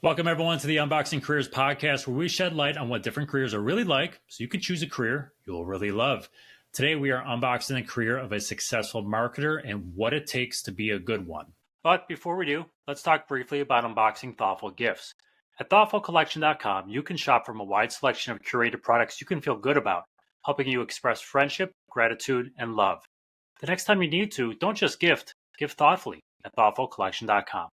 Welcome, everyone, to the Unboxing Careers podcast, where we shed light on what different careers are really like so you can choose a career you'll really love. Today, we are unboxing the career of a successful marketer and what it takes to be a good one. But before we do, let's talk briefly about unboxing thoughtful gifts. At thoughtfulcollection.com, you can shop from a wide selection of curated products you can feel good about, helping you express friendship, gratitude, and love. The next time you need to, don't just gift, give thoughtfully at thoughtfulcollection.com.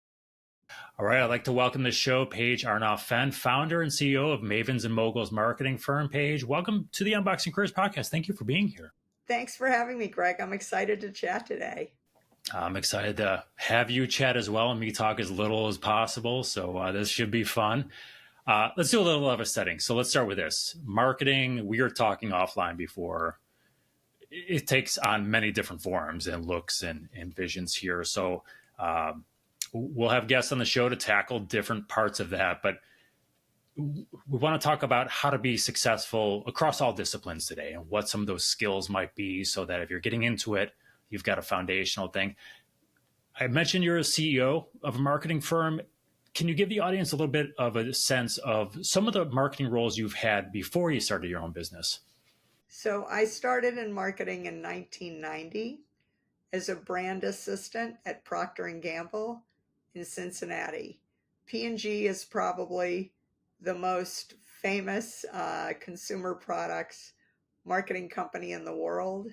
All right, I'd like to welcome to the show Paige Arnof-Fenn, founder and CEO of Mavens and Moguls marketing firm. Paige, welcome to the Unboxing Careers podcast. Thank you for being here. Thanks for having me, Greg. I'm excited to chat today. I'm excited to have you chat as well and me talk as little as possible. So this should be fun. Let's do a little of a setting. So let's start with this. Marketing, we were talking offline before. It takes on many different forms and looks and visions here. So we'll have guests on the show to tackle different parts of that, but we want to talk about how to be successful across all disciplines today and what some of those skills might be so that if you're getting into it, you've got a foundational thing. I mentioned you're a CEO of a marketing firm. Can you give the audience a little bit of a sense of some of the marketing roles you've had before you started your own business? So I started in marketing in 1990 as a brand assistant at Procter Gamble in Cincinnati. P&G is probably the most famous consumer products marketing company in the world.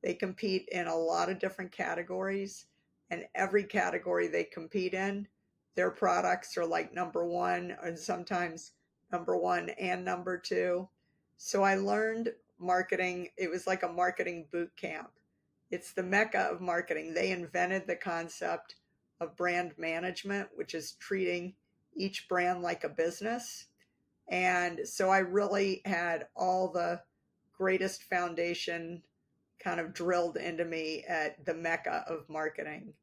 They compete in a lot of different categories, and every category they compete in, their products are like number one, and sometimes number one and number two. So I learned marketing. It was like a marketing boot camp. It's the mecca of marketing. They invented the concept of brand management, which is treating each brand like a business. And so I really had all the greatest foundation kind of drilled into me at the mecca of marketing.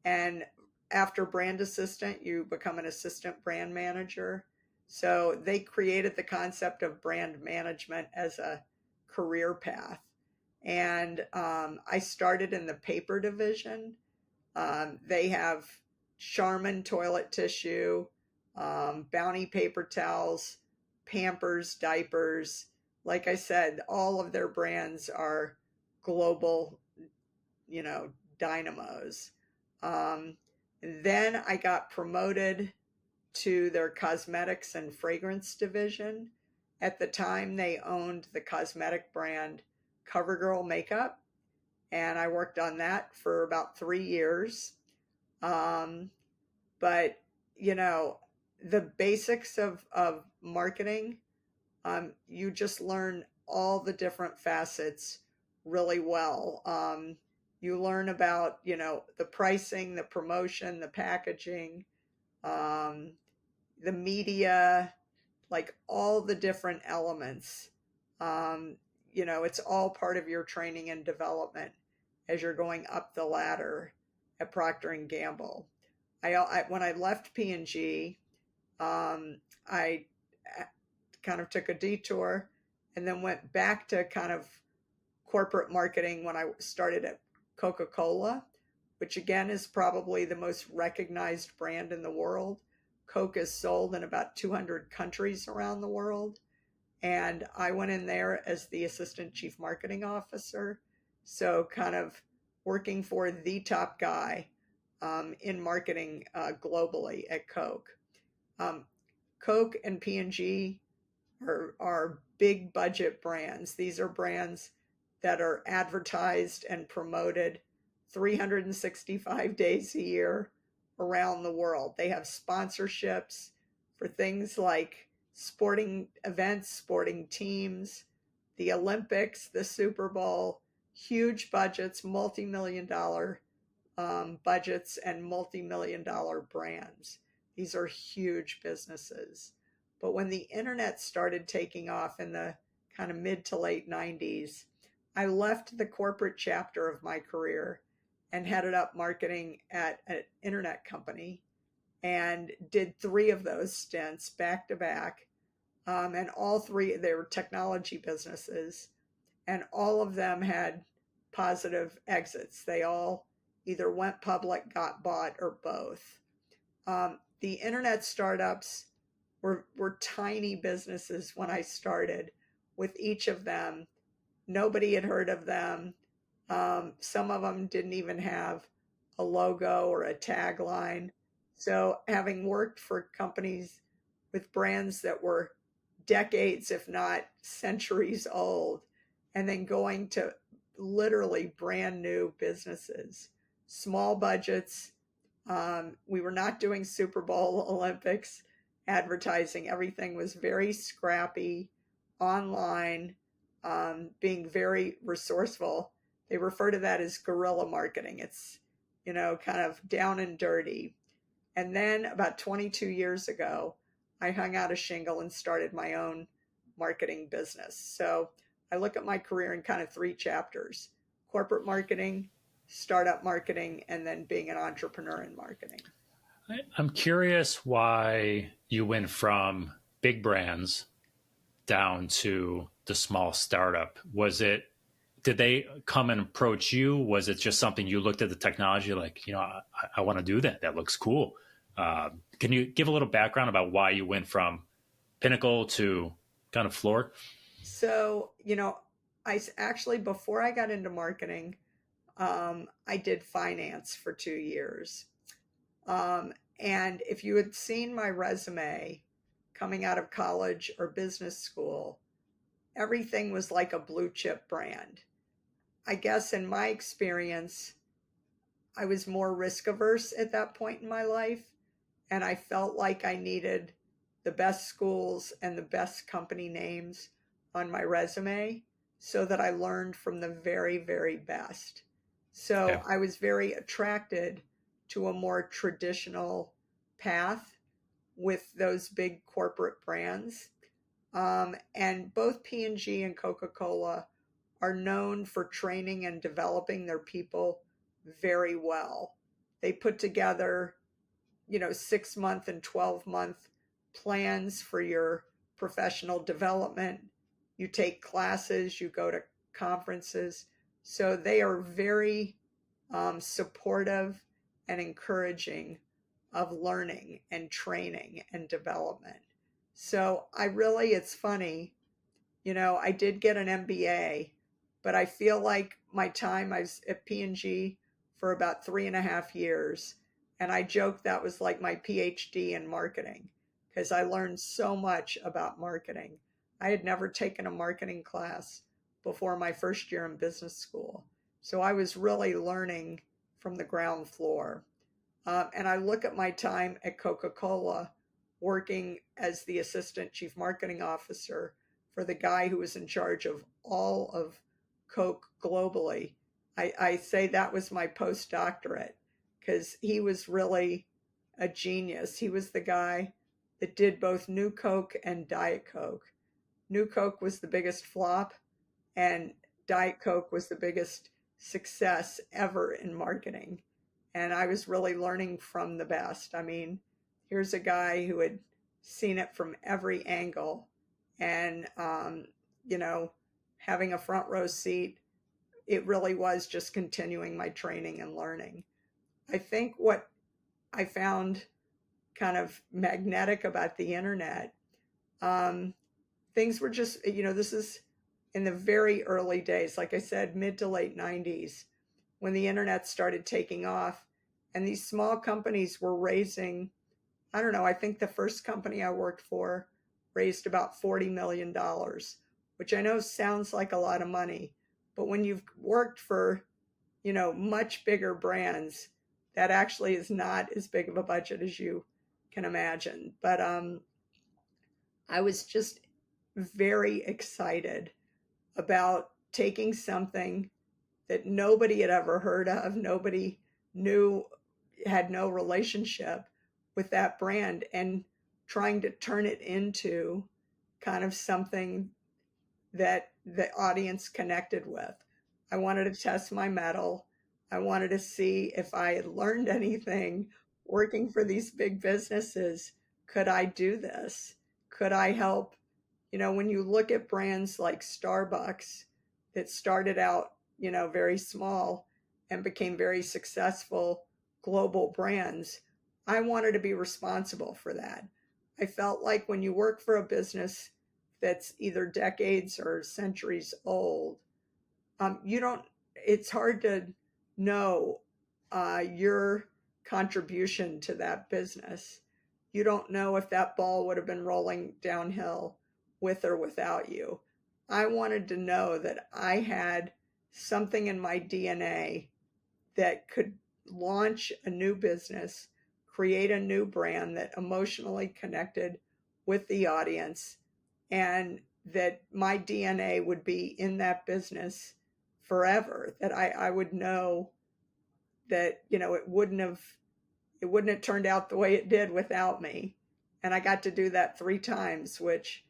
And after brand assistant, you become an assistant brand manager. So they created the concept of brand management as a career path. And I started in the paper division. They have Charmin toilet tissue, Bounty paper towels, Pampers diapers. Like I said, all of their brands are global, dynamos. Then I got promoted to their cosmetics and fragrance division. At the time, they owned the cosmetic brand CoverGirl Makeup, and I worked on that for about 3 years. But, the basics of marketing, you just learn all the different facets really well. You learn about, the pricing, the promotion, the packaging, the media, like all the different elements. It's all part of your training and development as you're going up the ladder at Procter & Gamble. When I left P&G, I kind of took a detour and then went back to kind of corporate marketing when I started at Coca-Cola, which again is probably the most recognized brand in the world. Coke is sold in about 200 countries around the world. And I went in there as the assistant chief marketing officer. So kind of working for the top guy in marketing globally at Coke. Coke and P&G are big budget brands. These are brands that are advertised and promoted 365 days a year around the world. They have sponsorships for things like sporting events, sporting teams, the Olympics, the Super Bowl, huge budgets, multi-million-dollar budgets, and multi-million-dollar brands. These are huge businesses. But when the internet started taking off in the kind of mid to late 90s, I left the corporate chapter of my career and headed up marketing at an internet company and did 3 of those stints back to back. And all 3, they were technology businesses, and all of them had positive exits. They all either went public, got bought, or both. the internet startups were tiny businesses when I started with each of them. Nobody had heard of them. Some of them didn't even have a logo or a tagline. So, having worked for companies with brands that were decades, if not centuries old, and then going to literally brand new businesses, small budgets. We were not doing Super Bowl, Olympics advertising. Everything was very scrappy, online, being very resourceful. They refer to that as guerrilla marketing. It's, kind of down and dirty. And then about 22 years ago, I hung out a shingle and started my own marketing business. So I look at my career in kind of three chapters: corporate marketing, startup marketing, and then being an entrepreneur in marketing. I'm curious why you went from big brands down to the small startup. Did they come and approach you? Was it just something you looked at the technology like, I want to do that. That looks cool. Can you give a little background about why you went from pinnacle to kind of floor? So, I actually, before I got into marketing, I did finance for 2 years. And if you had seen my resume coming out of college or business school, everything was like a blue chip brand. I guess in my experience, I was more risk averse at that point in my life. And I felt like I needed the best schools and the best company names on my resume so that I learned from the very, very best. So Yeah. I was very attracted to a more traditional path with those big corporate brands. And both P&G and Coca-Cola are known for training and developing their people very well. They put together 6-month and 12-month plans for your professional development. You take classes, you go to conferences. So they are very supportive and encouraging of learning and training and development. So it's funny, I did get an MBA, but I feel like my time I was at P&G for about 3.5 years. And I joke that was like my PhD in marketing because I learned so much about marketing. I had never taken a marketing class before my first year in business school. So I was really learning from the ground floor. And I look at my time at Coca-Cola working as the assistant chief marketing officer for the guy who was in charge of all of Coke globally. I say that was my postdoctorate because he was really a genius. He was the guy that did both New Coke and Diet Coke. New Coke was the biggest flop, and Diet Coke was the biggest success ever in marketing. And I was really learning from the best. I mean, here's a guy who had seen it from every angle and, having a front row seat. It really was just continuing my training and learning. I think what I found kind of magnetic about the internet, things were just, this is in the very early days, like I said, mid to late 90s, when the internet started taking off. And these small companies were raising, I don't know, I think the first company I worked for raised about $40 million, which I know sounds like a lot of money. But when you've worked for, much bigger brands, that actually is not as big of a budget as you can imagine. But I was just very excited about taking something that nobody had ever heard of, nobody knew, had no relationship with that brand, and trying to turn it into kind of something that the audience connected with. I wanted to test my mettle. I wanted to see if I had learned anything working for these big businesses. Could I do this? Could I help? When you look at brands like Starbucks that started out, very small and became very successful global brands, I wanted to be responsible for that. I felt like when you work for a business that's either decades or centuries old, you don't, it's hard to know your contribution to that business. You don't know if that ball would have been rolling downhill with or without you. I wanted to know that I had something in my DNA that could launch a new business, create a new brand that emotionally connected with the audience, and that my DNA would be in that business forever, that I would know that, it wouldn't have turned out the way it did without me. And I got to do that 3 times, which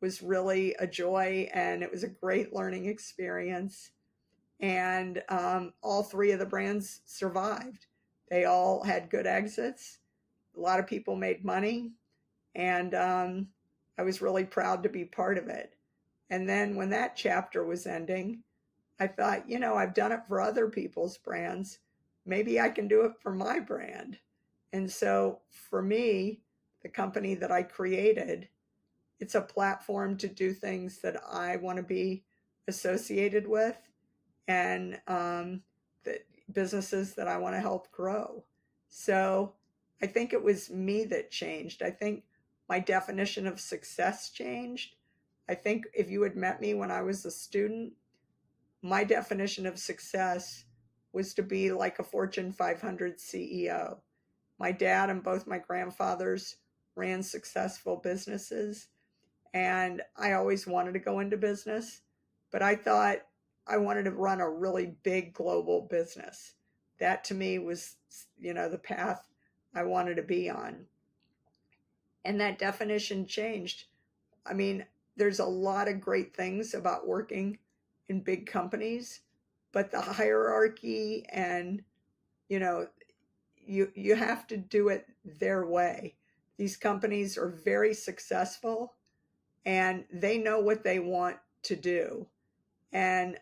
was really a joy, and it was a great learning experience. And all 3 of the brands survived. They all had good exits. A lot of people made money, and I was really proud to be part of it. And then when that chapter was ending, I thought, I've done it for other people's brands. Maybe I can do it for my brand. And so for me, the company that I created, it's a platform to do things that I want to be associated with, and the businesses that I want to help grow. So I think it was me that changed. I think my definition of success changed. I think if you had met me when I was a student, my definition of success was to be like a Fortune 500 CEO. My dad and both my grandfathers ran successful businesses, and I always wanted to go into business, but I thought I wanted to run a really big global business. That to me was, the path I wanted to be on. And that definition changed. I mean, there's a lot of great things about working in big companies, but the hierarchy and, you have to do it their way. These companies are very successful, and they know what they want to do. And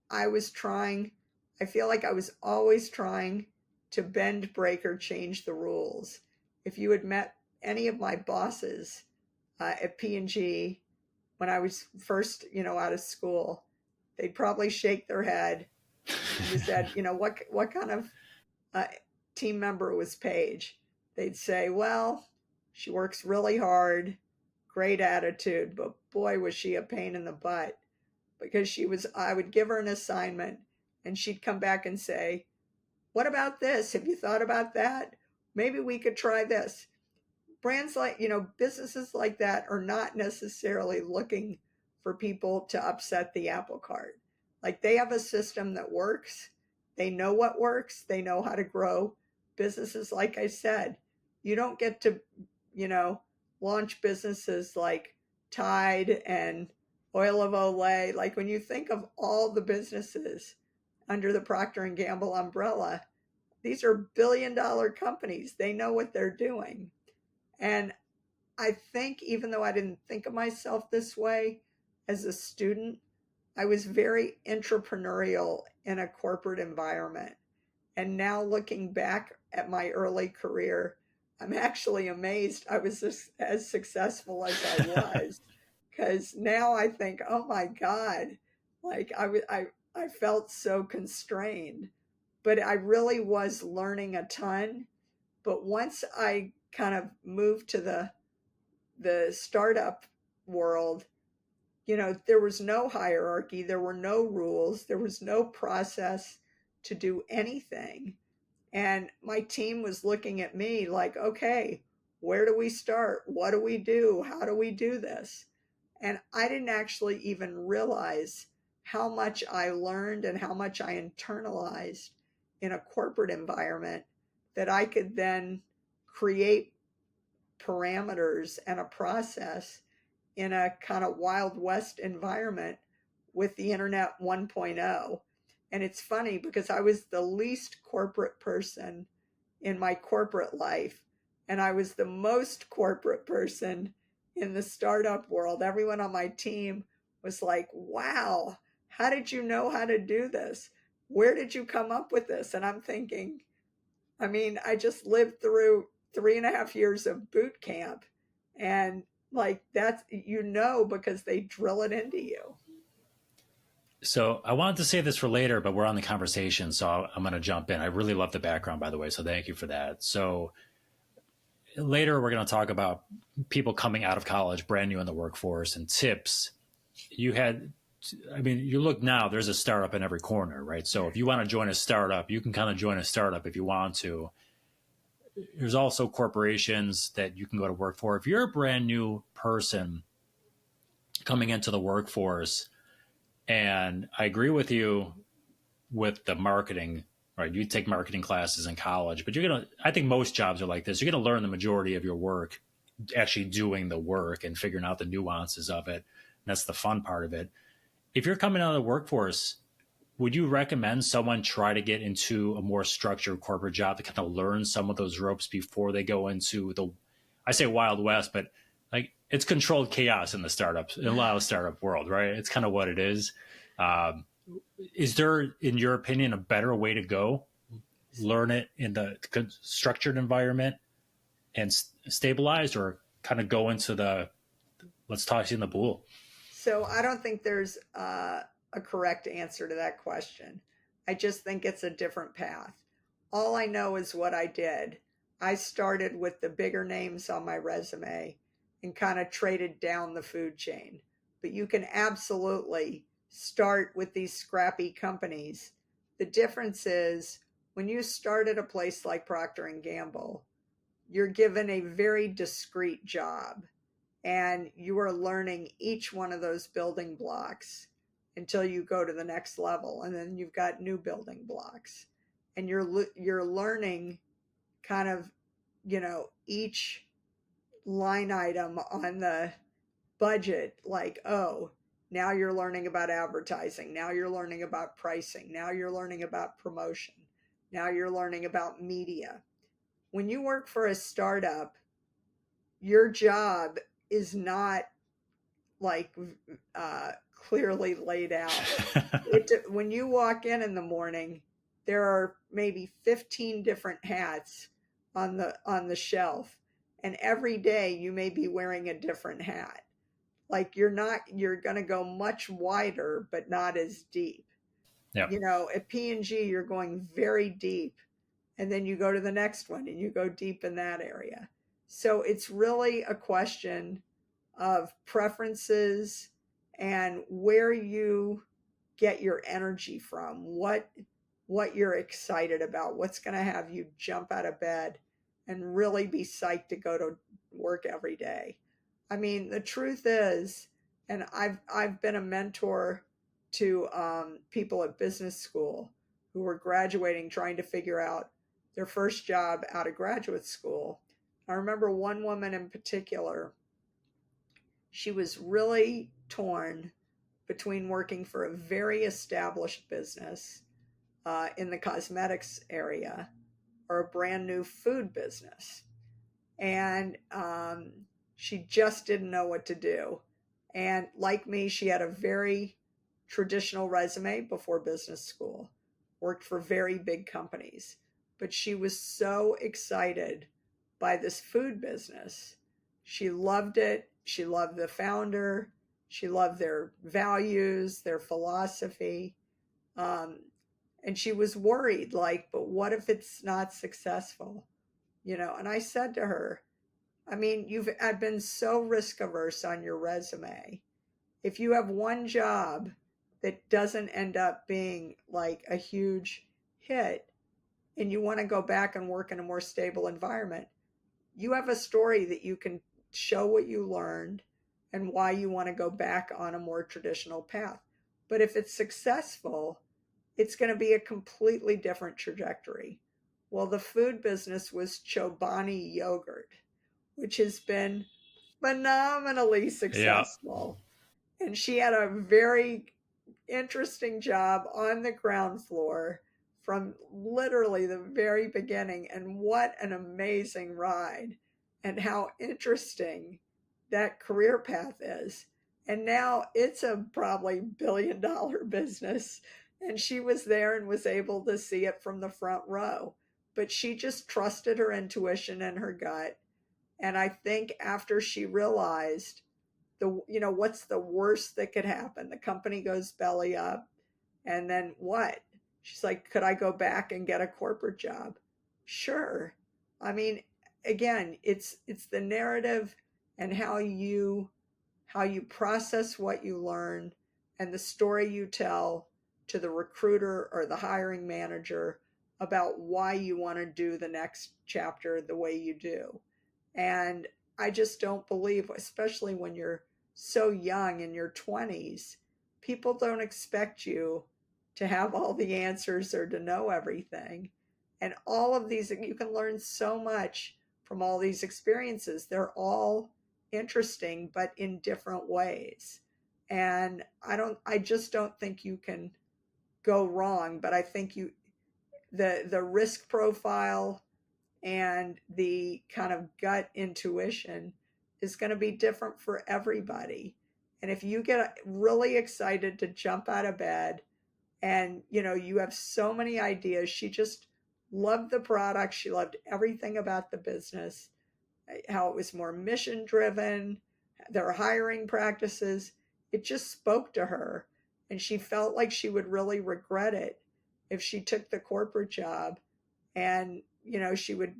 I feel like I was always trying to bend, break, or change the rules. If you had met any of my bosses at P&G when I was first, out of school, they'd probably shake their head. You said, what kind of team member was Paige? They'd say, well, she works really hard, great attitude, but boy, was she a pain in the butt. Because I would give her an assignment and she'd come back and say, what about this? Have you thought about that? Maybe we could try this. Brands like, businesses like that are not necessarily looking for people to upset the apple cart. Like, they have a system that works. They know what works. They know how to grow businesses. Like I said, you don't get to, launch businesses like Tide and Oil of Olay. Like, when you think of all the businesses under the Procter Gamble umbrella, these are billion-dollar companies. They know what they're doing. And I think, even though I didn't think of myself this way as a student, I was very entrepreneurial in a corporate environment. And now, looking back at my early career, I'm actually amazed I was as successful as I was. Because now I think, oh my God, like I felt so constrained, but I really was learning a ton. But once I kind of moved to the startup world, there was no hierarchy, there were no rules, there was no process to do anything. And my team was looking at me like, okay, where do we start? What do we do? How do we do this? And I didn't actually even realize how much I learned and how much I internalized in a corporate environment, that I could then create parameters and a process in a kind of Wild West environment with the Internet 1.0. And it's funny because I was the least corporate person in my corporate life, and I was the most corporate person in the startup world. Everyone on my team was like, wow, how did you know how to do this? Where did you come up with this? And I'm thinking, I mean, I just lived through 3.5 years of boot camp. And like that's, because they drill it into you. So I wanted to say this for later, but we're on the conversation, so I'm going to jump in. I really love the background, by the way, so thank you for that. So later, we're going to talk about people coming out of college, brand new in the workforce, and tips. You had, I mean, you look now, there's a startup in every corner, right? So if you want to join a startup, you can kind of join a startup if you want to. There's also corporations that you can go to work for. If you're a brand new person coming into the workforce, and I agree with you with the marketing, right? You take marketing classes in college, but I think most jobs are like this. You're going to learn the majority of your work actually doing the work and figuring out the nuances of it. And that's the fun part of it. If you're coming out of the workforce, would you recommend someone try to get into a more structured corporate job to kind of learn some of those ropes before they go into I say Wild West, but like it's controlled chaos in the startups, in a lot of startup world, right? It's kind of what it is. Is there, in your opinion, a better way to go? Learn it in the structured environment and stabilized, or kind of go into let's toss you in the pool? So I don't think there's a correct answer to that question. I just think it's a different path. All I know is what I did. I started with the bigger names on my resume and kind of traded down the food chain. But you can absolutely start with these scrappy companies. The difference is when you start at a place like Procter and Gamble, you're given a very discrete job and you are learning each one of those building blocks until you go to the next level, and then you've got new building blocks, and you're learning kind of each line item on the budget, like, oh, now you're learning about advertising, now you're learning about pricing, now you're learning about promotion, now you're learning about media. When you work for a startup, your job is not like clearly laid out. When you walk in the morning, there are maybe 15 different hats on the shelf, and every day you may be wearing a different hat. Like you're going to go much wider, but not as deep. Yeah. At P&G, you're going very deep, and then you go to the next one and you go deep in that area. So it's really a question of preferences and where you get your energy from, what you're excited about, what's going to have you jump out of bed and really be psyched to go to work every day. I mean, the truth is, and I've been a mentor to people at business school who were graduating, trying to figure out their first job out of graduate school. I remember one woman in particular. She was really torn between working for a very established business in the cosmetics area or a brand new food business. And she just didn't know what to do. And like me, she had a very traditional resume before business school, worked for very big companies. But she was so excited by this food business. She loved it. She loved the founder. She loved their values, their philosophy. Um, and she was worried, like, but what if it's not successful? And I said to her, I mean, I've been so risk averse on your resume. If you have one job that doesn't end up being like a huge hit and you want to go back and work in a more stable environment, you have a story that you can show what you learned and why you want to go back on a more traditional path. But if it's successful, it's going to be a completely different trajectory. Well, the food business was Chobani yogurt, which has been phenomenally successful. Yeah. And she had a very interesting job on the ground floor from literally the very beginning. And what an amazing ride, and how interesting that career path is. And now it's a probably $1 billion business. And she was there and was able to see it from the front row. but she just trusted her intuition and her gut. And I think after she realized what's the worst that could happen? The company goes belly up, and then what? She's like, could I go back and get a corporate job? Sure. I mean, again, it's the narrative and how you process what you learn and the story you tell to the recruiter or the hiring manager about why you want to do the next chapter the way you do. And I just don't believe, especially when you're so young in your 20s, people don't expect you to have all the answers or to know everything. And all of these, you can learn so much from all these experiences. They're all interesting, but in different ways. And I just don't think you can go wrong, but I think the risk profile and the kind of gut intuition is going to be different for everybody. And if you get really excited to jump out of bed and you have so many ideas, she just loved the product, she loved everything about the business, how it was more mission driven, their hiring practices, it just spoke to her. And she felt like she would really regret it if she took the corporate job, and she would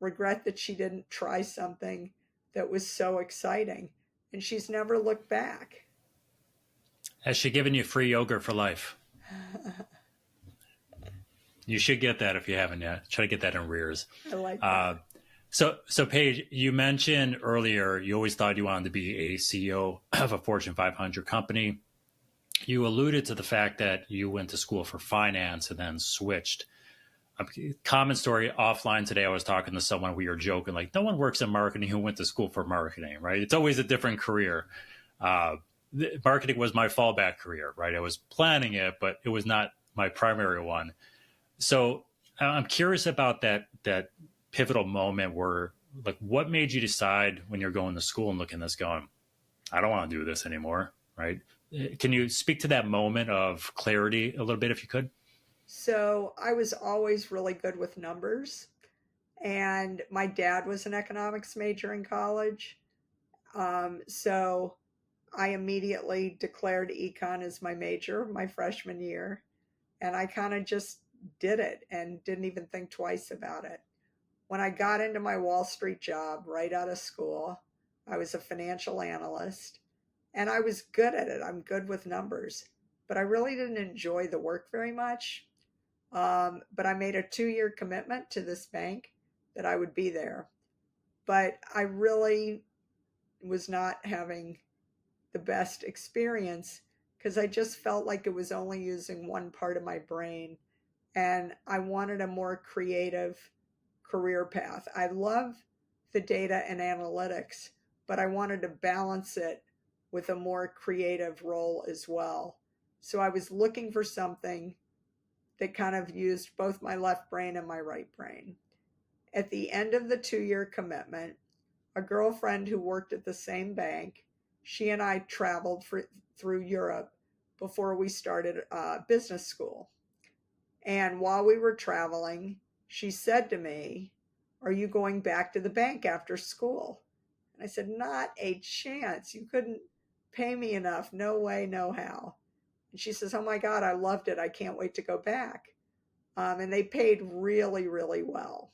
regret that she didn't try something that was so exciting. And she's never looked back. Has she given you free yogurt for life? You should get that if you haven't yet. Try to get that in arrears. I like that. So Paige, you mentioned earlier you always thought you wanted to be a CEO of a Fortune 500 company. You alluded to the fact that you went to school for finance and then switched. A common story offline today, I was talking to someone, we were joking, like, no one works in marketing who went to school for marketing, right? It's always a different career. Marketing was my fallback career, right? I was planning it, but it was not my primary one. So I'm curious about that pivotal moment where, like, what made you decide when you're going to school and looking at this going, I don't want to do this anymore, right? Can you speak to that moment of clarity a little bit if you could? So I was always really good with numbers, and my dad was an economics major in college. So I immediately declared econ as my major my freshman year, and I kind of just did it and didn't even think twice about it. When I got into my Wall Street job right out of school, I was a financial analyst, and I was good at it. I'm good with numbers, but I really didn't enjoy the work very much. But I made a 2-year commitment to this bank that I would be there. But I really was not having the best experience because I just felt like it was only using one part of my brain. And I wanted a more creative career path. I love the data and analytics, but I wanted to balance it with a more creative role as well. So I was looking for something that kind of used both my left brain and my right brain. At the end of the 2-year commitment, a girlfriend who worked at the same bank, she and I traveled through Europe before we started business school. And while we were traveling, she said to me, "Are you going back to the bank after school?" And I said, "Not a chance. You couldn't pay me enough. No way, no how." And she says, "Oh my God, I loved it. I can't wait to go back." And they paid really, really well.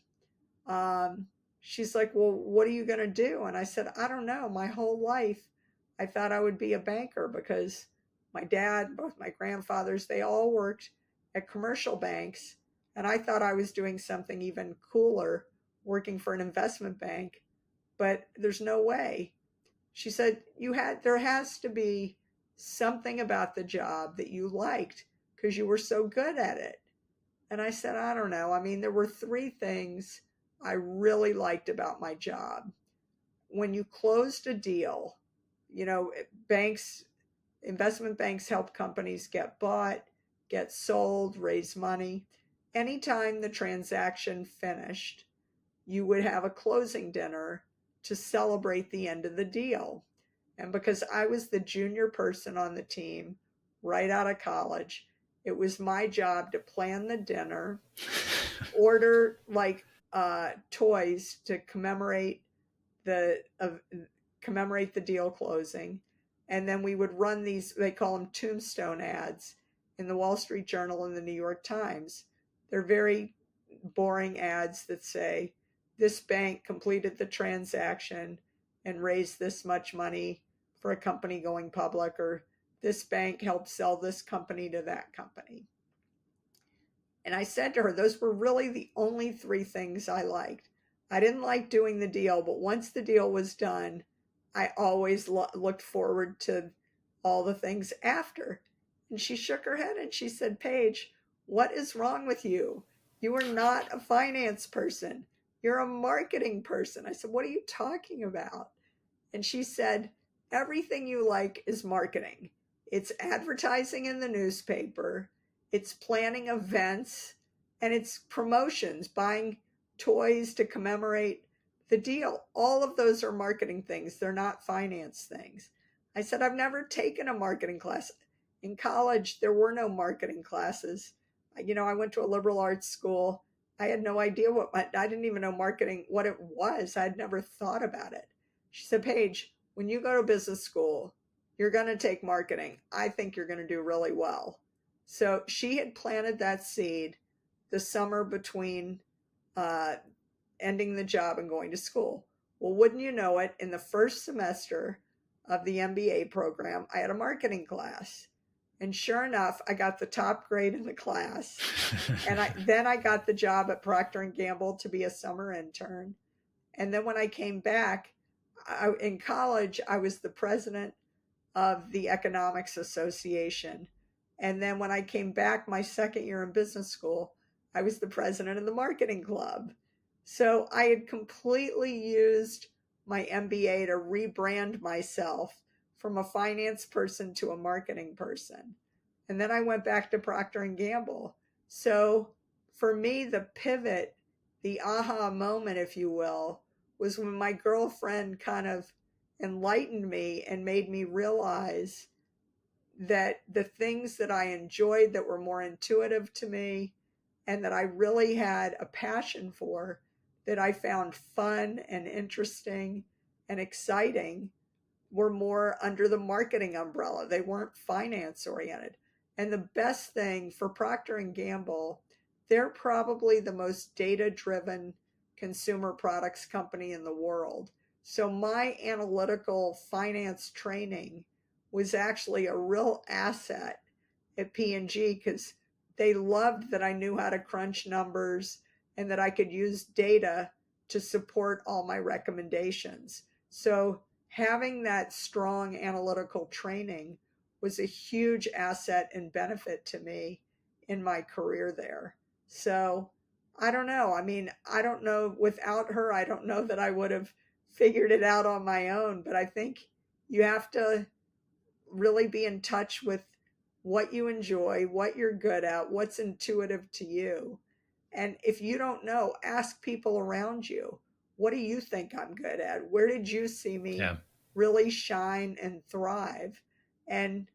She's like, "Well, what are you going to do?" And I said, "I don't know. My whole life, I thought I would be a banker because my dad, both my grandfathers, they all worked at commercial banks. And I thought I was doing something even cooler, working for an investment bank, but there's no way." She said, there has to be something about the job that you liked because you were so good at it. And I said, I don't know. I mean, there were 3 things I really liked about my job. When you closed a deal, banks, investment banks help companies get bought, get sold, raise money. Anytime the transaction finished, you would have a closing dinner to celebrate the end of the deal. And because I was the junior person on the team right out of college, It was my job to plan the dinner, order like toys to the uh, commemorate the deal closing, and then we would run these, they call them tombstone ads, in the Wall Street Journal and the New York Times. They're very boring ads that say, this bank completed the transaction and raised this much money for a company going public, or this bank helped sell this company to that company. And I said to her, those were really the only three things I liked. I didn't like doing the deal, but once the deal was done, I always looked forward to all the things after. And she shook her head and she said, Paige, what is wrong with you? You are not a finance person. You're a marketing person. I said, what are you talking about? And she said, everything you like is marketing. It's advertising in the newspaper, it's planning events, and it's promotions, buying toys to commemorate the deal. All of those are marketing things. They're not finance things. I said, I've never taken a marketing class. In college, there were no marketing classes. I went to a liberal arts school. I had no idea I didn't even know marketing, what it was. I'd never thought about it. She said, Paige, when you go to business school, you're going to take marketing. I think you're going to do really well. So she had planted that seed the summer between ending the job and going to school. Well, wouldn't you know it, in the first semester of the MBA program, I had a marketing class. And sure enough, I got the top grade in the class. And then I got the job at Procter Gamble to be a summer intern. And then when I came back, in college, I was the president of the Economics Association. And then when I came back my second year in business school, I was the president of the marketing club. So I had completely used my MBA to rebrand myself from a finance person to a marketing person. And then I went back to Procter & Gamble. So for me, the pivot, the aha moment, if you will, was when my girlfriend kind of enlightened me and made me realize that the things that I enjoyed, that were more intuitive to me and that I really had a passion for, that I found fun and interesting and exciting, were more under the marketing umbrella. They weren't finance oriented. And the best thing for Procter & Gamble, they're probably the most data-driven consumer products company in the world. So my analytical finance training was actually a real asset at P&G, because they loved that I knew how to crunch numbers and that I could use data to support all my recommendations. So having that strong analytical training was a huge asset and benefit to me in my career there. So I don't know. I mean, I don't know, without her, I don't know that I would have figured it out on my own, but I think you have to really be in touch with what you enjoy, what you're good at, what's intuitive to you. And if you don't know, ask people around you, what do you think I'm good at? Where did you see me really shine and thrive? And,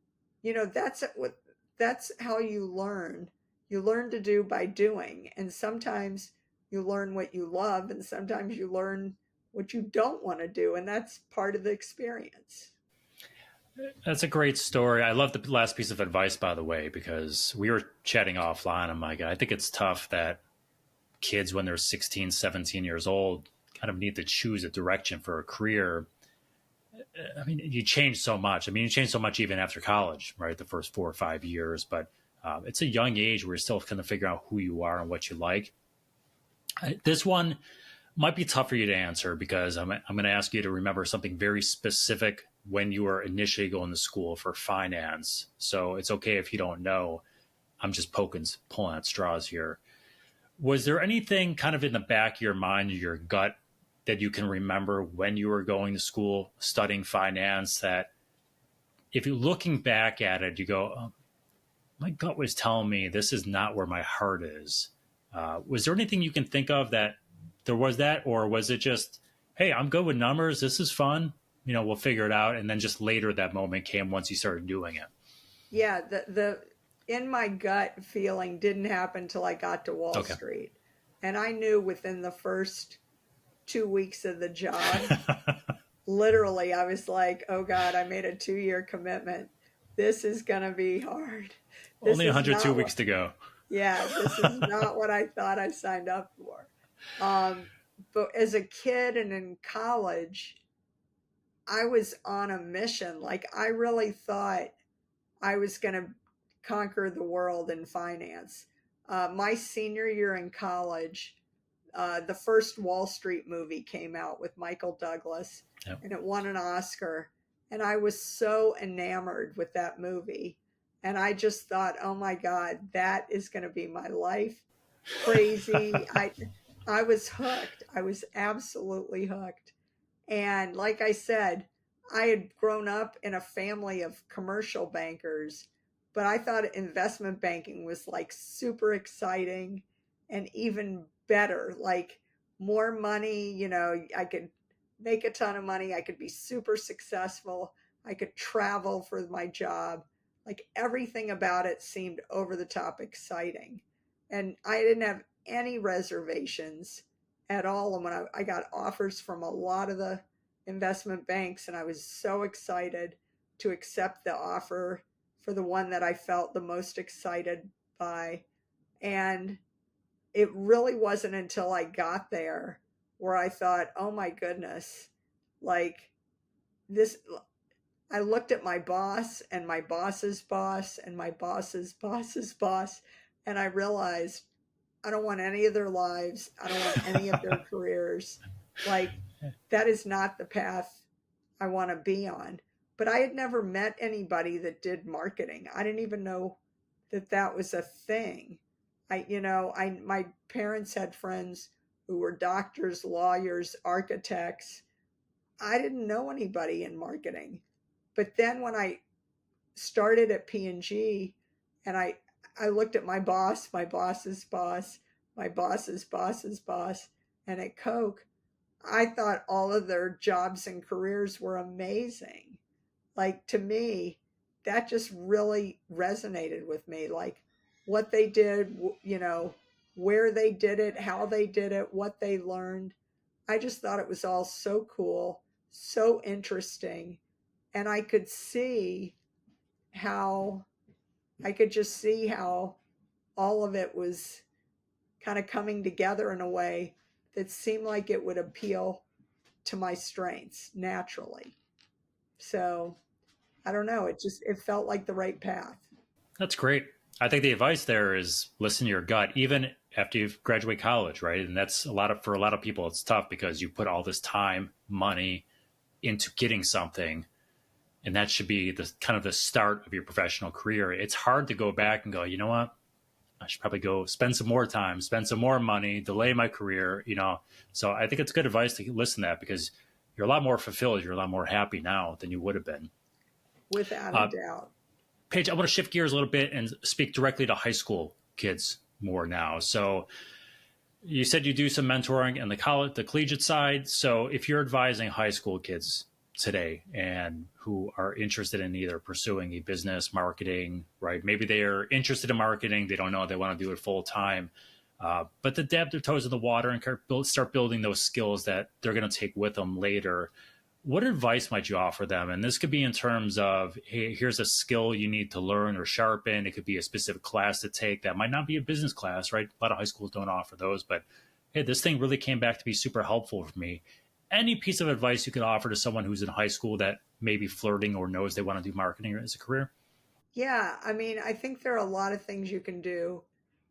that's how you learn. You learn to do by doing. And sometimes you learn what you love, and sometimes you learn what you don't want to do. And that's part of the experience. That's a great story. I love the last piece of advice, by the way, because we were chatting offline. I'm like, I think it's tough that kids, when they're 16, 17 years old, kind of need to choose a direction for a career. I mean, you change so much. I mean, you change so much even after college, right? The first 4 or 5 years, but it's a young age where you're still kind of figuring out who you are and what you like. This one might be tough for you to answer, because I'm going to ask you to remember something very specific when you were initially going to school for finance. So it's okay if you don't know. I'm just pulling at straws here. Was there anything kind of in the back of your mind, or your gut, that you can remember when you were going to school studying finance, that if you're looking back at it, you go, oh, my gut was telling me this is not where my heart is? Was there anything you can think of that there was that, or was it just, hey, I'm good with numbers, this is fun, we'll figure it out, and then just later that moment came once you started doing it? Yeah, the in my gut feeling didn't happen till I got to Wall Okay. Street. And I knew within the first 2 weeks of the job, literally, I was like, oh God, I made a 2 year commitment. This is going to be hard. This Only is 102 not weeks what, to go. yeah, this is not what I thought I signed up for. Um, but as a kid and in college, I was on a mission. Like, I really thought I was going to conquer the world in finance. My senior year in college, the first Wall Street movie came out with Michael Douglas, Yep. and it won an Oscar. And I was so enamored with that movie. And I just thought, oh my God, that is going to be my life. Crazy. I was hooked. I was absolutely hooked. And like I said, I had grown up in a family of commercial bankers, but I thought investment banking was like super exciting and even better, like more money, I could make a ton of money, I could be super successful, I could travel for my job. Like everything about it seemed over the top exciting. And I didn't have any reservations at all. And when I got offers from a lot of the investment banks, and I was so excited to accept the offer for the one that I felt the most excited by. And it really wasn't until I got there where I thought, oh my goodness, like this. I looked at my boss and my boss's boss and my boss's boss's boss, and I realized I don't want any of their lives. I don't want any of their careers. Like, that is not the path I want to be on. But I had never met anybody that did marketing. I didn't even know that that was a thing. My parents had friends who were doctors, lawyers, architects. I didn't know anybody in marketing. But then when I started at P&G, and I looked at my boss, my boss's boss, my boss's boss's boss, and at Coke, I thought all of their jobs and careers were amazing. Like, to me, that just really resonated with me. Like what they did, where they did it, how they did it, what they learned. I just thought it was all so cool, so interesting. And how I could just see how all of it was kind of coming together in a way that seemed like it would appeal to my strengths naturally. So I don't know. It felt like the right path. That's great. I think the advice there is listen to your gut, even after you graduate college, right? And that's for a lot of people, it's tough because you put all this time, money into getting something, and that should be the kind of the start of your professional career. It's hard to go back and go, you know what? I should probably go spend some more time, spend some more money, delay my career. So I think it's good advice to listen to that because you're a lot more fulfilled. You're a lot more happy now than you would have been. Without a doubt. Paige, I want to shift gears a little bit and speak directly to high school kids more now. So you said you do some mentoring in the collegiate side. So if you're advising high school kids today and who are interested in either pursuing a business, marketing, right? Maybe they are interested in marketing. They don't know they want to do it full time, but to dip their toes in the water and start building those skills that they're going to take with them later. What advice might you offer them? And this could be in terms of, hey, here's a skill you need to learn or sharpen. It could be a specific class to take that might not be a business class, right? A lot of high schools don't offer those, but hey, this thing really came back to be super helpful for me. Any piece of advice you could offer to someone who's in high school that may be flirting or knows they want to do marketing as a career? Yeah. I mean, I think there are a lot of things you can do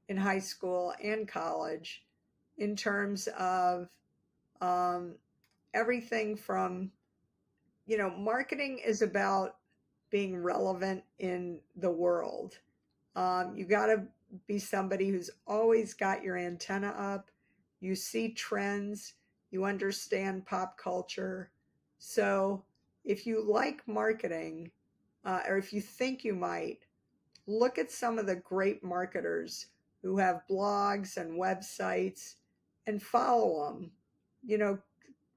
in high school and college in terms of um, everything from, marketing is about being relevant in the world. You got to be somebody who's always got your antenna up. You see trends, you understand pop culture. So if you like marketing, or if you think you might, look at some of the great marketers who have blogs and websites and follow them. You know,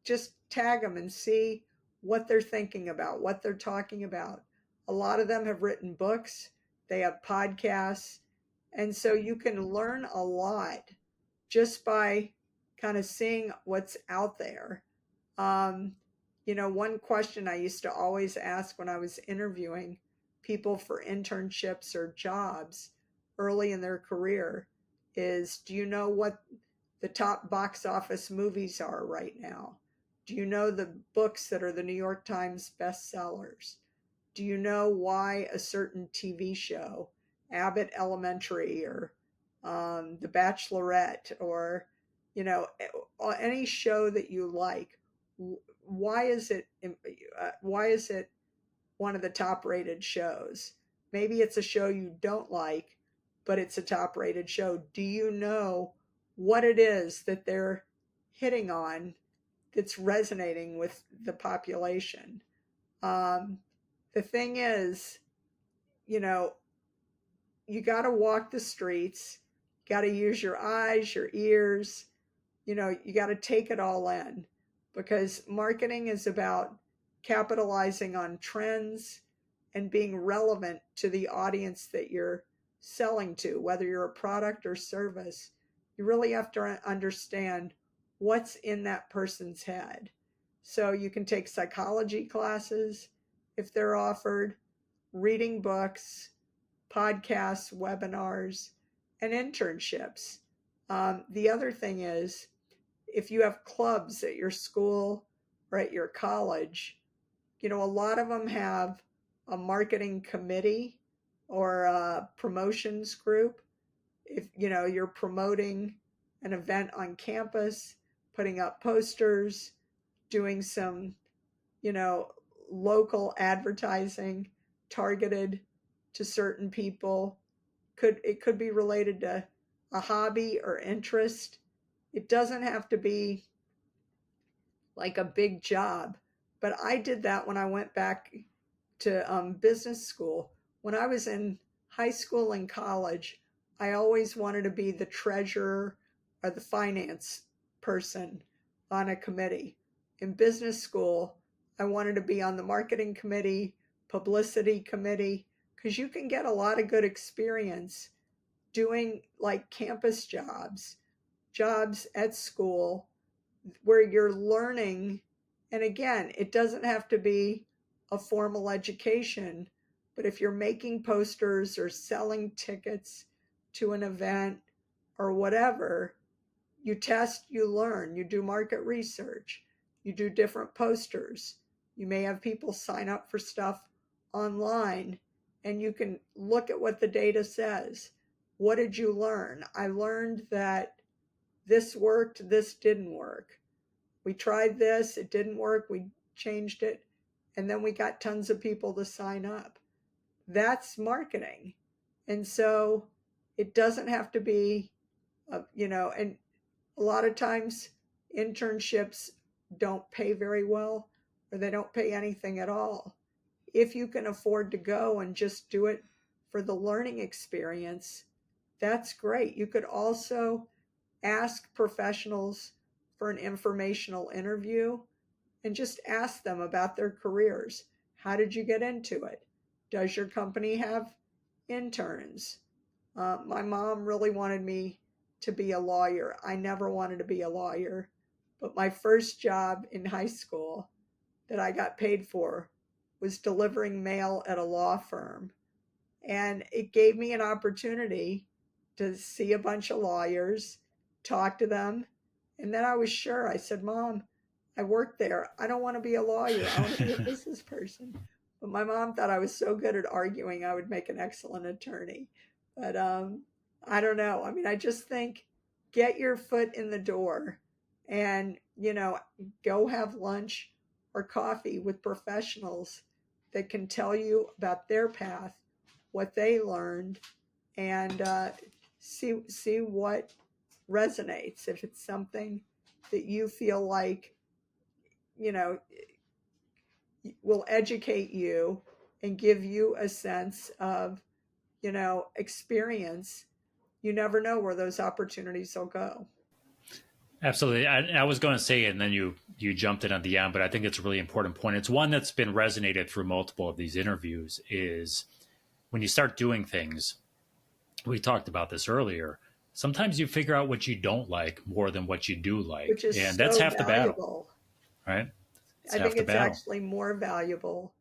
just tag them and see what they're thinking about, what they're talking about. A lot of them have written books. they have podcasts. And so you can learn a lot just by kind of seeing what's out there. Um, one question I used to always ask when I was interviewing people for internships or jobs early in their career is, do you know what the top box office movies are right now? Do you know the books that are the New York Times bestsellers? Do you know why a certain TV show, Abbott Elementary or The Bachelorette, or any show that you like, why is it one of the top rated shows? Maybe it's a show you don't like, but it's a top rated show. Do you know what it is that they're hitting on that's resonating with the population? The thing is, you know, you got to walk the streets, got to use your eyes, your ears, you got to take it all in, because marketing is about capitalizing on trends and being relevant to the audience that you're selling to, whether you're a product or service. You really have to understand what's in that person's head. So you can take psychology classes if they're offered, reading books, podcasts, webinars, and internships. The other thing is, if you have clubs at your school or at your college, a lot of them have a marketing committee or a promotions group. If you're promoting an event on campus, putting up posters, doing some local advertising targeted to certain people, it could be related to a hobby or interest. It doesn't have to be like a big job, but I did that when I went back to business school. When I was in high school and college, I always wanted to be the treasurer or the finance person on a committee. In business school, I wanted to be on the marketing committee, publicity committee, because you can get a lot of good experience doing like campus jobs at school where you're learning. And again, it doesn't have to be a formal education, but if you're making posters or selling tickets to an event or whatever, you test, you learn, you do market research, you do different posters. You may have people sign up for stuff online, and you can look at what the data says. What did you learn? I learned that this worked, this didn't work. We tried this, it didn't work, we changed it, and then we got tons of people to sign up. That's marketing. And so it doesn't have to be, and a lot of times internships don't pay very well, or they don't pay anything at all. If you can afford to go and just do it for the learning experience, that's great. You could also ask professionals for an informational interview and just ask them about their careers. How did you get into it? Does your company have interns? My mom really wanted me to be a lawyer. I never wanted to be a lawyer, but my first job in high school that I got paid for was delivering mail at a law firm. And it gave me an opportunity to see a bunch of lawyers, talk to them. And then I was sure, I said, Mom, I worked there. I don't want to be a lawyer. I want to be a business person. But my mom thought I was so good at arguing, I would make an excellent attorney. But I don't know. I mean, I just think get your foot in the door and, go have lunch or coffee with professionals that can tell you about their path, what they learned, and see what resonates. If it's something that you feel like, will educate you and give you a sense of, experience, you never know where those opportunities will go. Absolutely. I was going to say it, and then you jumped in at the end, but I think it's a really important point. It's one that's been resonated through multiple of these interviews is when you start doing things, we talked about this earlier. Sometimes you figure out what you don't like more than what you do like. which is And that's so half the battle, valuable. right? It's I half think the it's battle. actually more valuable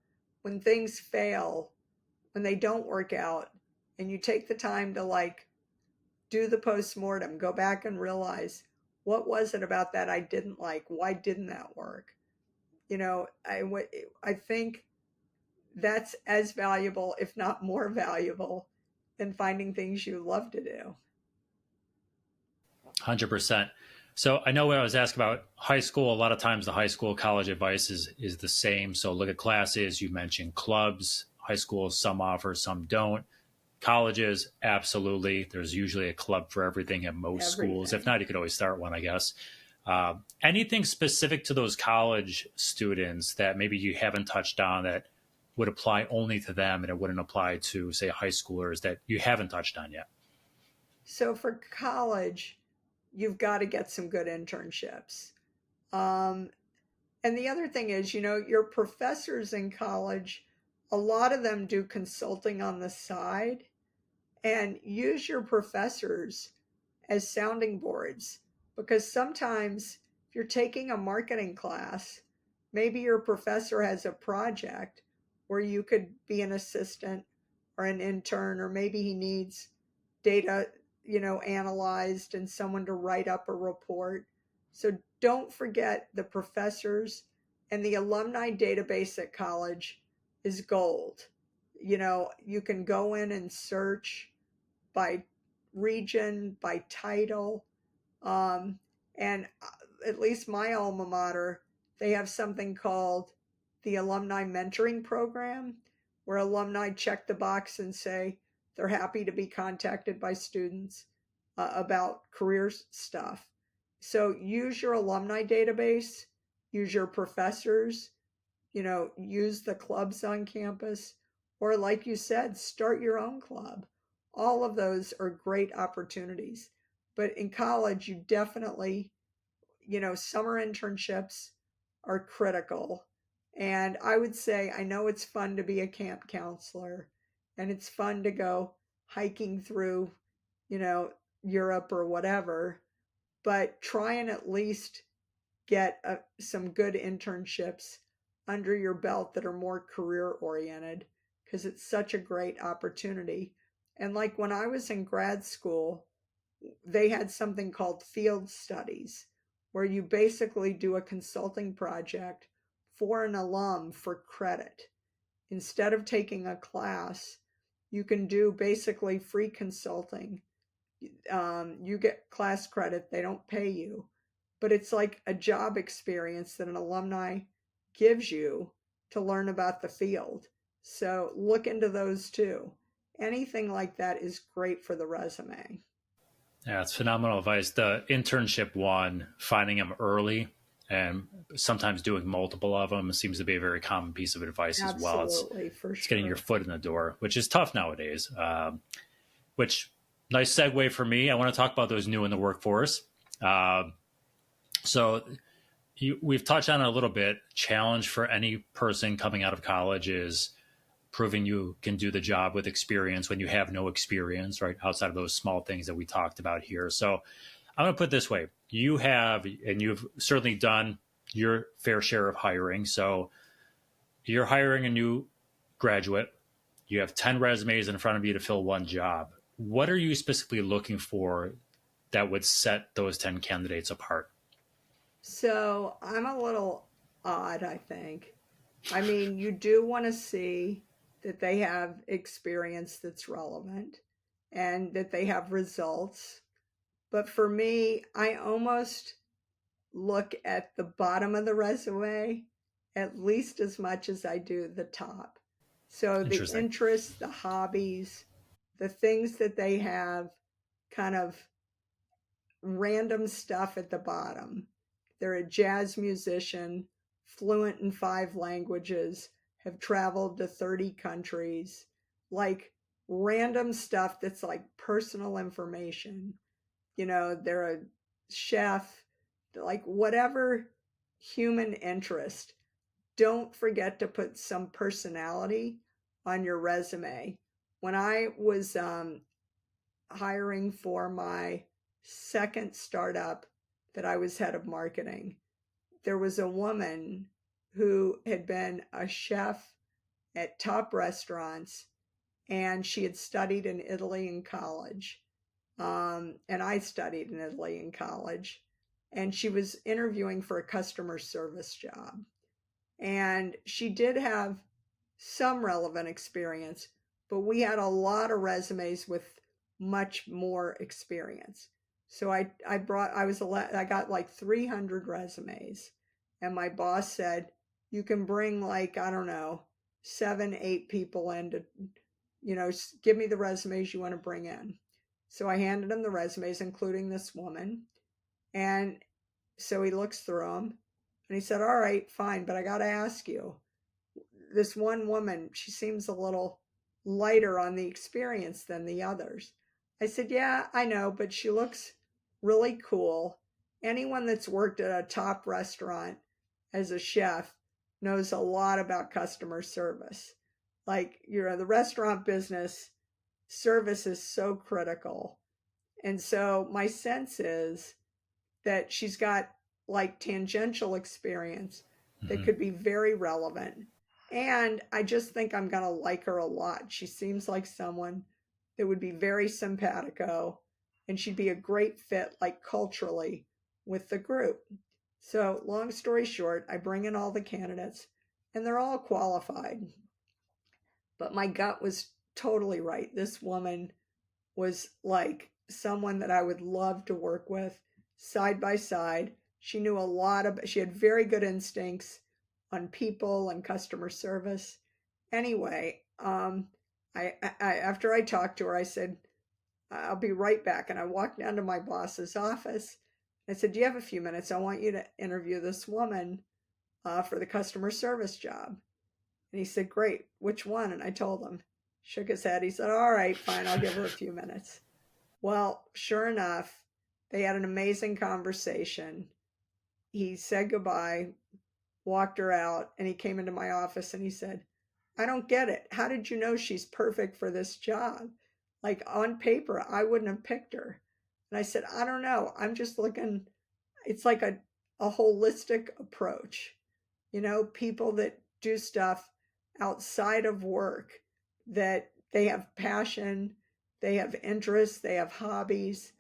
when things fail, when they don't work out, and you take the time to like do the postmortem, go back and realize what was it about that I didn't like? Why didn't that work? You know, I think that's as valuable, if not more valuable, than finding things you love to do. 100%. So I know when I was asked about high school, a lot of times the high school college advice is the same. So look at classes. You mentioned clubs. High school, some offer, some don't. Colleges, absolutely. There's usually a club for everything at most schools. If Everything. not, you could always start one, I guess. Anything specific to those college students that maybe you haven't touched on that would apply only to them and it wouldn't apply to, say, high schoolers that you haven't touched on yet? So for college, you've got to get some good internships. Um, and the other thing is, you know, your professors in college, a lot of them do consulting on the side, and use your professors as sounding boards, because sometimes if you're taking a marketing class, maybe your professor has a project where you could be an assistant or an intern, or maybe he needs data, you know, analyzed and someone to write up a report. So don't forget the professors, and the alumni database at college is gold. You know, you can go in and search by region, by title. Um, and at least my alma mater, they have something called the Alumni Mentoring Program, where alumni check the box and say they're happy to be contacted by students about career stuff. So use your alumni database, use your professors, you know, use the clubs on campus, or like you said, start your own club. All of those are great opportunities. But in college, you definitely, you know, summer internships are critical. And I would say, I know it's fun to be a camp counselor and it's fun to go hiking through, you know, Europe or whatever, but try and at least get some good internships under your belt that are more career oriented, because it's such a great opportunity. And like when I was in grad school, they had something called field studies, where you basically do a consulting project for an alum for credit. Instead of taking a class, you can do basically free consulting. You get class credit, they don't pay you, but it's like a job experience that an alumni gives you to learn about the field. So look into those too. Anything like that is great for the resume. Yeah, it's phenomenal advice. The internship one, finding them early and sometimes doing multiple of them seems to be a very common piece of advice as well. Absolutely, for It's getting your sure. foot in the door, which is tough nowadays. Which nice segue for me. I want to talk about those new in the workforce. Uh, so we've touched on it a little bit. Challenge for any person coming out of college is proving you can do the job with experience when you have no experience, right? Outside of those small things that we talked about here. So I'm going to put it this way. You have, and you've certainly done your fair share of hiring. So you're hiring a new graduate. You have 10 resumes in front of you to fill one job. What are you specifically looking for that would set those 10 candidates apart? So I'm a little odd, I think. I mean, you do want to see that they have experience that's relevant and that they have results. But for me, I almost look at the bottom of the resume at least as much as I do the top. So the Interesting. interests, the hobbies, the things that they have, kind of random stuff at the bottom. They're a jazz musician, fluent in 5 languages, have traveled to 30 countries, like random stuff that's like personal information. You know, they're a chef, like whatever human interest. Don't forget to put some personality on your resume. when I was hiring for my second startup that I was head of marketing, there was a woman who had been a chef at top restaurants, and she had studied in Italy in college. And I studied in Italy in college. And she was interviewing for a customer service job. And she did have some relevant experience, but we had a lot of resumes with much more experience. So I got like 300 resumes, and my boss said, you can bring like, I don't know, 7, 8 people in to, give me the resumes you want to bring in. So I handed him the resumes, including this woman. And so he looks through them and he said, all right, fine, but I got to ask you, this one woman, she seems a little lighter on the experience than the others. I said, yeah, I know, but she looks really cool. Anyone that's worked at a top restaurant as a chef knows a lot about customer service. Like, the restaurant business, service is so critical. And so my sense is that she's got like tangential experience that Mm-hmm. could be very relevant. And I just think I'm going to like her a lot. She seems like someone that would be very simpatico, and she'd be a great fit, like culturally, with the group. So, long story short, I bring in all the candidates, and they're all qualified. But my gut was totally right. This woman was like someone that I would love to work with side by side. She knew a lot of, she had very good instincts on people and customer service. Anyway, after I talked to her, I said, I'll be right back. And I walked down to my boss's office. I said, do you have a few minutes? I want you to interview this woman for the customer service job. And he said, great, which one? And I told him. Shook his head. He said, all right, fine, I'll give her a few minutes. Well, sure enough, they had an amazing conversation. He said goodbye, walked her out, and he came into my office and he said, I don't get it. How did you know she's perfect for this job? Like, on paper, I wouldn't have picked her. And I said, I don't know. I'm just looking, it's like a holistic approach. People that do stuff outside of work, that they have passion, they have interests, they have hobbies.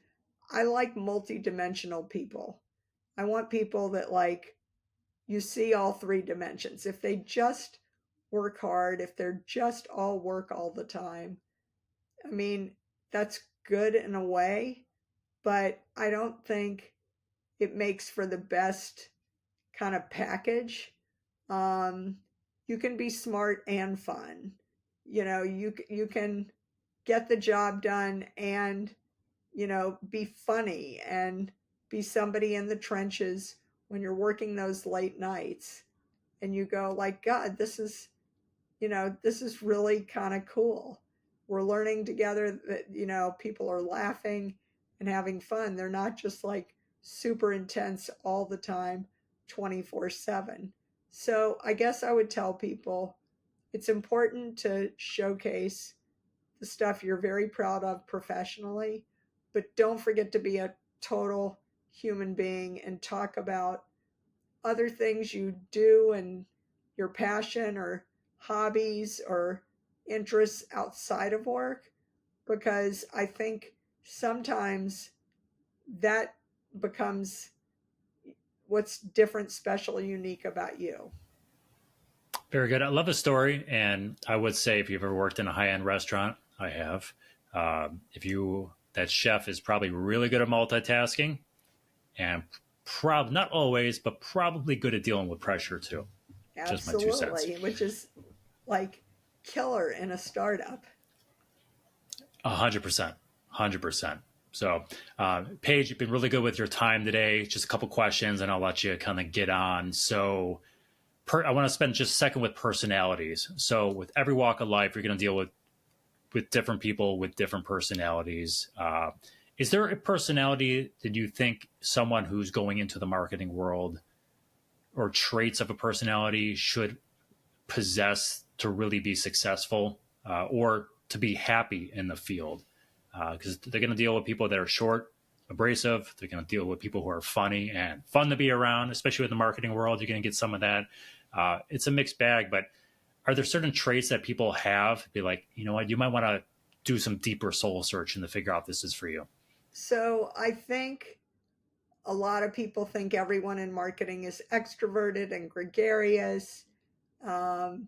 I like multidimensional people. I want people that, like, you see all 3 dimensions. If they just work hard, if they're just all work all the time, I mean, that's good in a way, but I don't think it makes for the best kind of package. You can be smart and fun. You can get the job done and, be funny and be somebody in the trenches when you're working those late nights and you go like, God, this is really kind of cool. We're learning together that, people are laughing and having fun. They're not just like super intense all the time, 24/7. So I guess I would tell people it's important to showcase the stuff you're very proud of professionally, but don't forget to be a total human being and talk about other things you do and your passion or hobbies or interests outside of work, because I think sometimes that becomes what's different, special, unique about you. Very good. I love the story. And I would say if you've ever worked in a high end restaurant, I have. That chef is probably really good at multitasking and not always, but probably good at dealing with pressure too. Just my 2 cents. Absolutely, which is like killer in a startup. 100%. 100%. So, Paige, you've been really good with your time today. Just a couple questions and I'll let you kind of get on. So, I want to spend just a second with personalities. So with every walk of life, you're going to deal with different people with different personalities. Is there a personality that you think someone who's going into the marketing world or traits of a personality should possess to really be successful or to be happy in the field, because they're going to deal with people that are short, abrasive. They're going to deal with people who are funny and fun to be around, especially with the marketing world. You're going to get some of that. It's a mixed bag, but are there certain traits that people have? Be like, you know what, you might want to do some deeper soul searching to figure out if this is for you. So I think a lot of people think everyone in marketing is extroverted and gregarious. Um,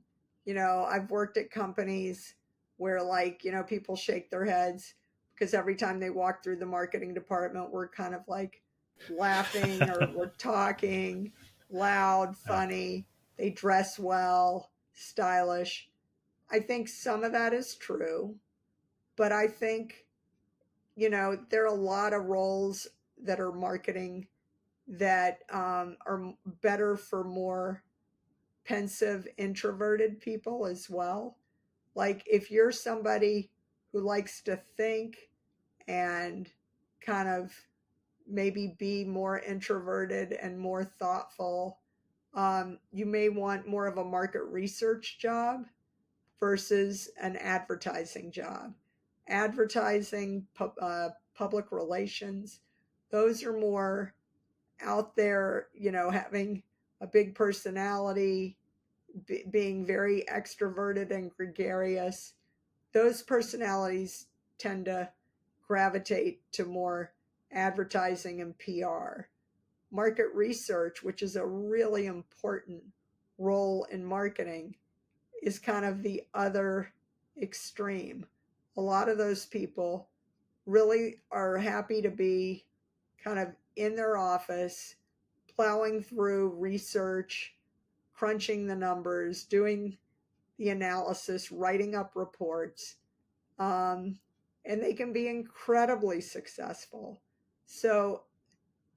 I've worked at companies where, like, people shake their heads because every time they walk through the marketing department, we're kind of like laughing or we're talking loud, funny. They dress well, stylish. I think some of that is true, but I think, there are a lot of roles that are marketing that are better for more pensive, introverted people as well. Like if you're somebody who likes to think and kind of maybe be more introverted and more thoughtful, you may want more of a market research job versus an advertising job. Advertising, public relations, those are more out there, having a big personality, being very extroverted and gregarious. Those personalities tend to gravitate to more advertising and PR. Market research, which is a really important role in marketing, is kind of the other extreme. A lot of those people really are happy to be kind of in their office, plowing through research, crunching the numbers, doing the analysis, writing up reports, and they can be incredibly successful. So,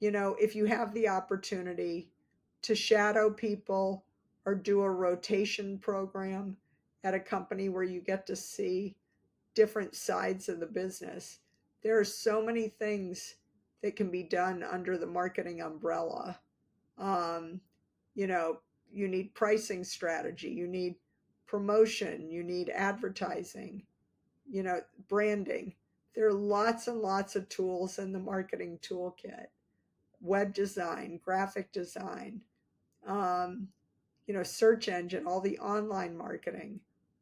if you have the opportunity to shadow people or do a rotation program at a company where you get to see different sides of the business, there are so many things that can be done under the marketing umbrella. Um, you need pricing strategy, you need promotion, you need advertising, branding. There are lots and lots of tools in the marketing toolkit: web design, graphic design, um, search engine, all the online marketing,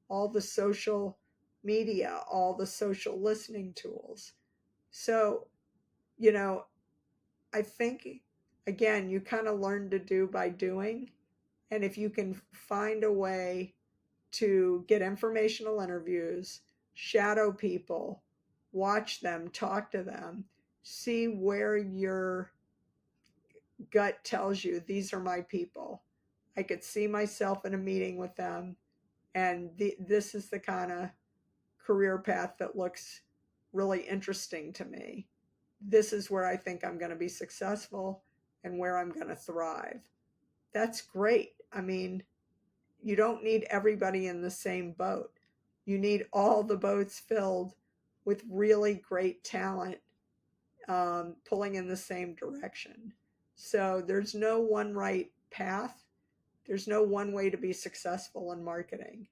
all the social media, all the social listening tools. So, you know, I think, again, you kind of learn to do by doing. And if you can find a way to get informational interviews, shadow people, watch them, talk to them, see where your gut tells you these are my people. I could see myself in a meeting with them, and this is the kind of career path that looks really interesting to me. This is where I think I'm going to be successful and where I'm going to thrive. That's great. I mean, you don't need everybody in the same boat. You need all the boats filled with really great talent, pulling in the same direction. So there's no one right path. There's no one way to be successful in marketing.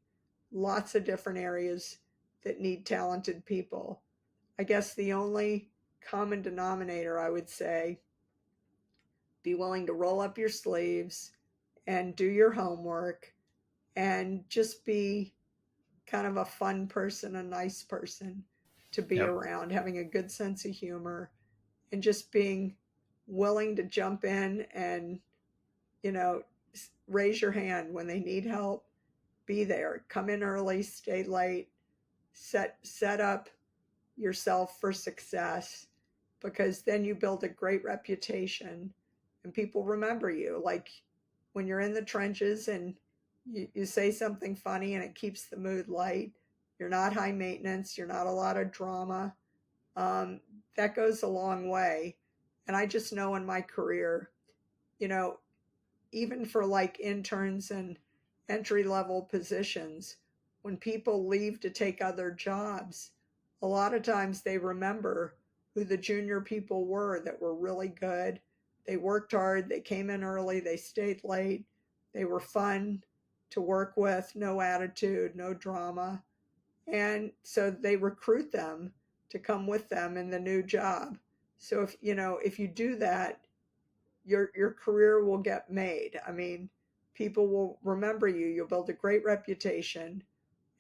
Lots of different areas that need talented people. I guess the only common denominator, I would say, be willing to roll up your sleeves and do your homework and just be kind of a fun person, a nice person to be Yep. around, having a good sense of humor, and just being willing to jump in and, you know, raise your hand when they need help, be there, come in early, stay late, set up yourself for success, because then you build a great reputation and people remember you. Like when you're in the trenches and you say something funny and it keeps the mood light, you're not high maintenance, you're not a lot of drama, that goes a long way. And I just know in my career, you know, even for like interns and entry level positions, when people leave to take other jobs, a lot of times they remember who the junior people were that were really good. They worked hard, they came in early, they stayed late, they were fun to work with, no attitude, no drama. And so they recruit them to come with them in the new job. So if you do that, your career will get made. I mean, people will remember you. You'll build a great reputation,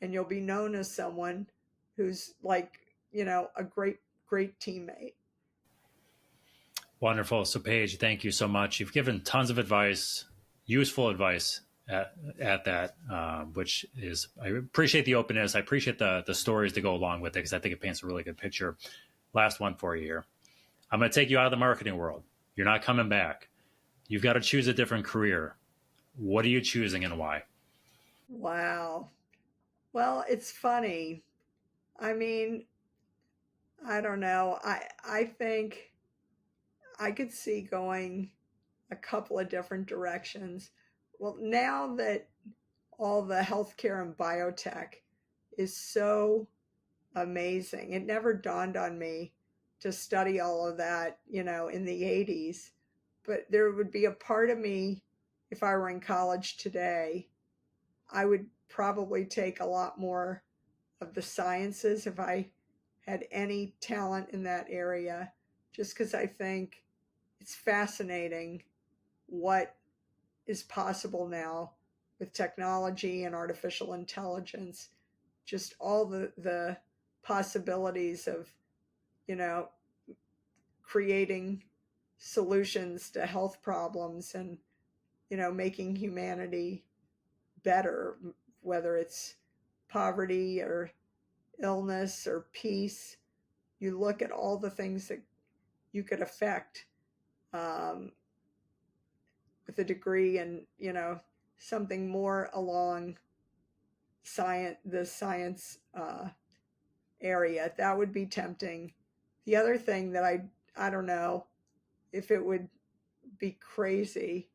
and you'll be known as someone who's like, a great teammate. Wonderful. So, Paige, thank you so much. You've given tons of advice, useful advice at that, which is, I appreciate the openness. I appreciate the stories to go along with it because I think it paints a really good picture. Last one for you here. I'm going to take you out of the marketing world. You're not coming back. You've got to choose a different career. What are you choosing and why? Wow. Well, it's funny. I mean, I don't know. I think I could see going a couple of different directions. Well, now that all the healthcare and biotech is so amazing, it never dawned on me to study all of that, in the 80s. But there would be a part of me, if I were in college today, I would probably take a lot more of the sciences if I had any talent in that area, just because I think it's fascinating what is possible now with technology and artificial intelligence, just all the possibilities of, creating solutions to health problems and, making humanity better, whether it's poverty or illness or peace. You look at all the things that you could affect with a degree and, something more along the science area. That would be tempting. The other thing that I don't know if it would be crazy,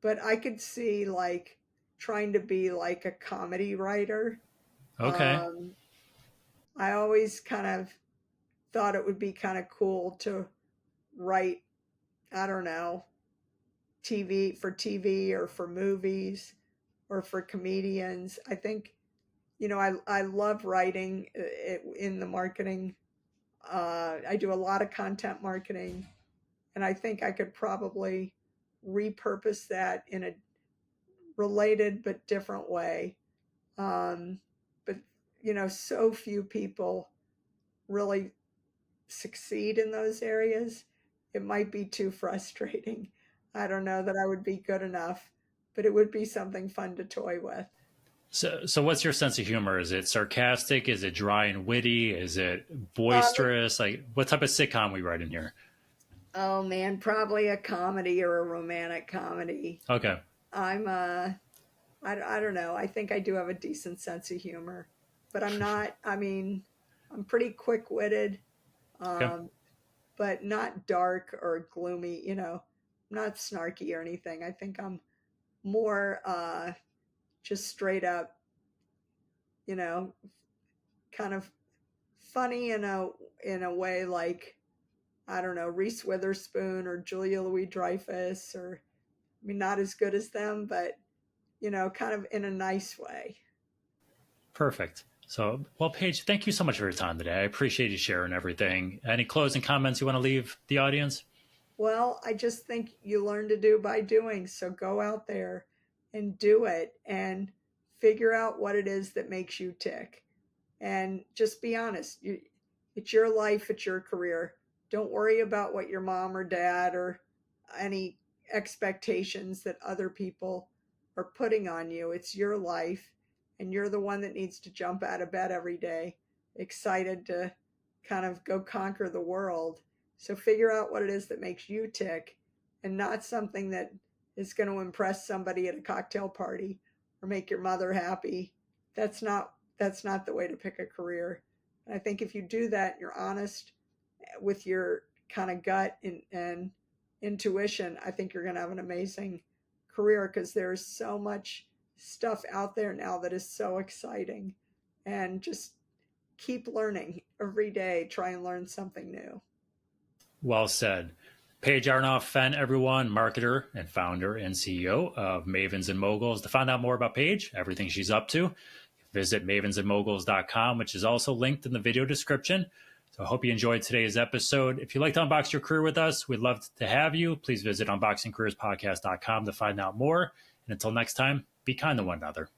but I could see like trying to be like a comedy writer. Okay. Um, I always kind of thought it would be kind of cool to write, I don't know, TV or for movies or for comedians. I think, I love writing in the marketing. I do a lot of content marketing, and I think I could probably repurpose that in a related but different way. But, so few people really succeed in those areas. It might be too frustrating. I don't know that I would be good enough, but it would be something fun to toy with. So what's your sense of humor? Is it sarcastic? Is it dry and witty? Is it Uh, boisterous? Like, what type of sitcom we write in here? oh man, probably a comedy or a romantic comedy. Okay. I'm I don't know. I think I do have a decent sense of humor, but I'm not. I mean, I'm pretty quick-witted, Okay. um, but not dark or gloomy. Not snarky or anything. I think I'm more just straight up, you know, kind of funny in a way like I don't know Reese Witherspoon or Julia Louis-Dreyfus or I mean not as good as them, but kind of in a nice way. Perfect. So, well, Paige, thank you so much for your time today. I appreciate you sharing everything. Any closing comments you want to leave the audience? Well, I just think you learn to do by doing. So go out there and do it and figure out what it is that makes you tick. And just be honest. It's your life, it's your career. Don't worry about what your mom or dad or any expectations that other people are putting on you. It's your life, and you're the one that needs to jump out of bed every day, excited to kind of go conquer the world. So figure out what it is that makes you tick and not something that is going to impress somebody at a cocktail party or make your mother happy. That's not the way to pick a career. And I think if you do that, you're honest with your kind of gut and intuition, I think you're going to have an amazing career because there's so much stuff out there now that is so exciting. And just keep learning every day. Try and learn something new. Well said. Paige Arnof-Fenn, everyone, marketer and founder and CEO of Mavens and Moguls. To find out more about Paige, everything she's up to, visit mavensandmoguls.com, which is also linked in the video description. So I hope you enjoyed today's episode. If you'd like to unbox your career with us, we'd love to have you. Please visit unboxingcareerspodcast.com to find out more. And until next time, be kind to one another.